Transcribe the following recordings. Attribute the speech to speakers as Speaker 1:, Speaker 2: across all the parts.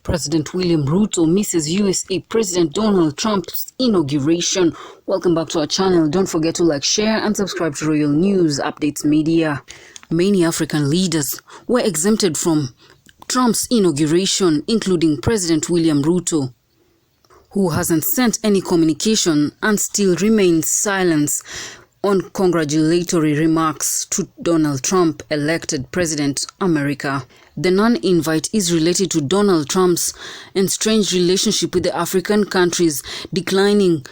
Speaker 1: President William Ruto misses USA President Donald Trump's inauguration. Welcome back to our channel. Don't forget to like, share and subscribe to Royal News Updates Media. Many African leaders were exempted from Trump's inauguration, including President William Ruto, who hasn't sent any communication and still remains silent on congratulatory remarks to Donald Trump, elected President America. The non-invite is related to Donald Trump's estranged relationship with the African countries, declining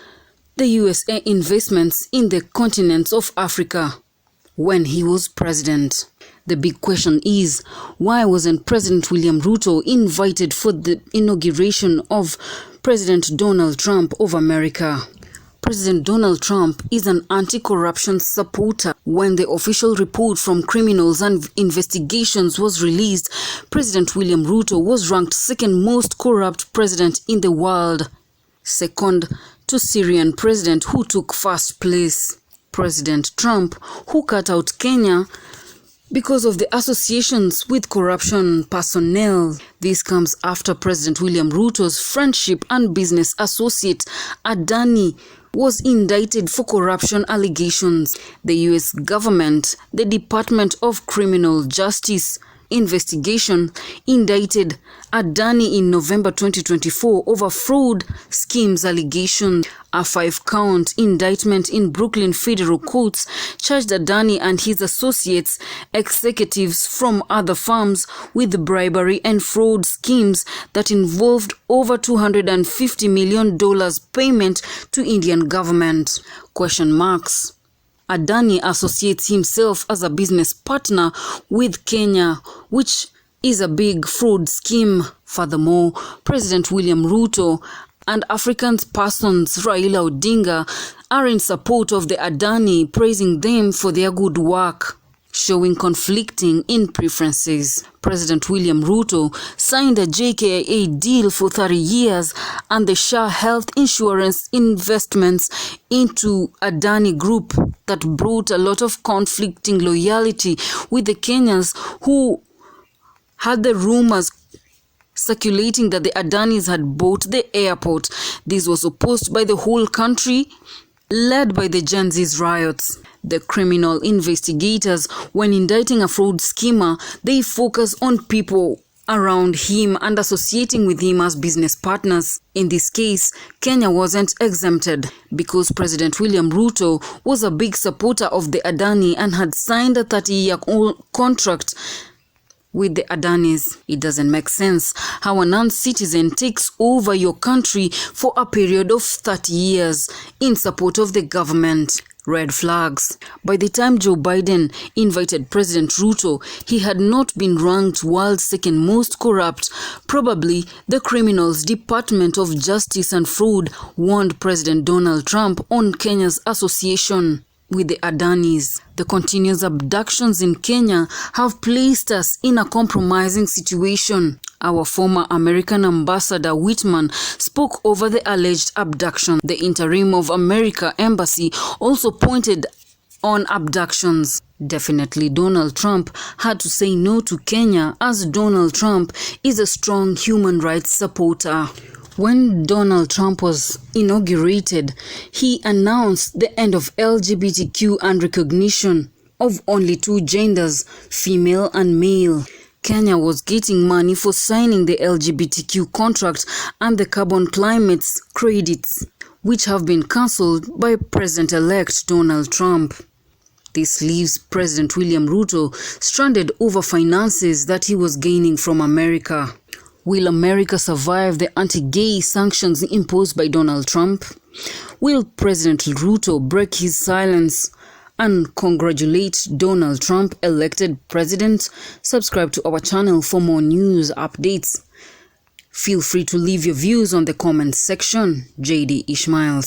Speaker 1: the USA investments in the continents of Africa when he was president. The big question is, why wasn't President William Ruto invited for the inauguration of President Donald Trump of America? President Donald Trump is an anti-corruption supporter. When the official report from criminals and investigations was released, President William Ruto was ranked second most corrupt president in the world, second to Syrian president who took first place. President Trump, who cut out Kenya because of the associations with corruption personnel. This comes after President William Ruto's friendship and business associate Adani was indicted for corruption allegations. The US government, the Department of Criminal Justice investigation, indicted Adani in November 2024 over fraud schemes allegations. A 5-count indictment in Brooklyn federal courts charged Adani and his associates, executives from other firms, with bribery and fraud schemes that involved over $250 million payment to Indian government. Question marks. Adani associates himself as a business partner with Kenya, which is a big fraud scheme. Furthermore, President William Ruto and African persons Raila Odinga are in support of the Adani, praising them for their good work, showing conflicting in preferences. President William Ruto signed a JKIA deal for 30 years and the Shah Health Insurance investments into Adani Group that brought a lot of conflicting loyalty with the Kenyans, who had the rumors circulating that the Adanis had bought the airport. This was opposed by the whole country, led by the Gen Z's riots. The criminal investigators, when indicting a fraud schemer, they focus on people around him and associating with him as business partners. In this case, Kenya wasn't exempted because President William Ruto was a big supporter of the Adani and had signed a 30-year contract with the Adanis. It doesn't make sense how a non-citizen takes over your country for a period of 30 years in support of the government. Red flags. By the time Joe Biden invited President Ruto, he had not been ranked world's second most corrupt. Probably the Criminals Department of Justice and Fraud warned President Donald Trump on Kenya's association with the Adanis. The continuous abductions in Kenya have placed us in a compromising situation. Our former American ambassador Whitman spoke over the alleged abduction. The Interim of America Embassy also pointed on abductions. Definitely Donald Trump had to say no to Kenya, as Donald Trump is a strong human rights supporter. When Donald Trump was inaugurated, he announced the end of LGBTQ and recognition of only two genders, female and male. Kenya was getting money for signing the LGBTQ contract and the carbon climates credits, which have been cancelled by President-elect Donald Trump. This leaves President William Ruto stranded over finances that he was gaining from America. Will America survive the anti-gay sanctions imposed by Donald Trump? Will President Ruto break his silence and congratulate Donald Trump, elected president? Subscribe to our channel for more news updates. Feel free to leave your views on the comments section. JD Ishmaels.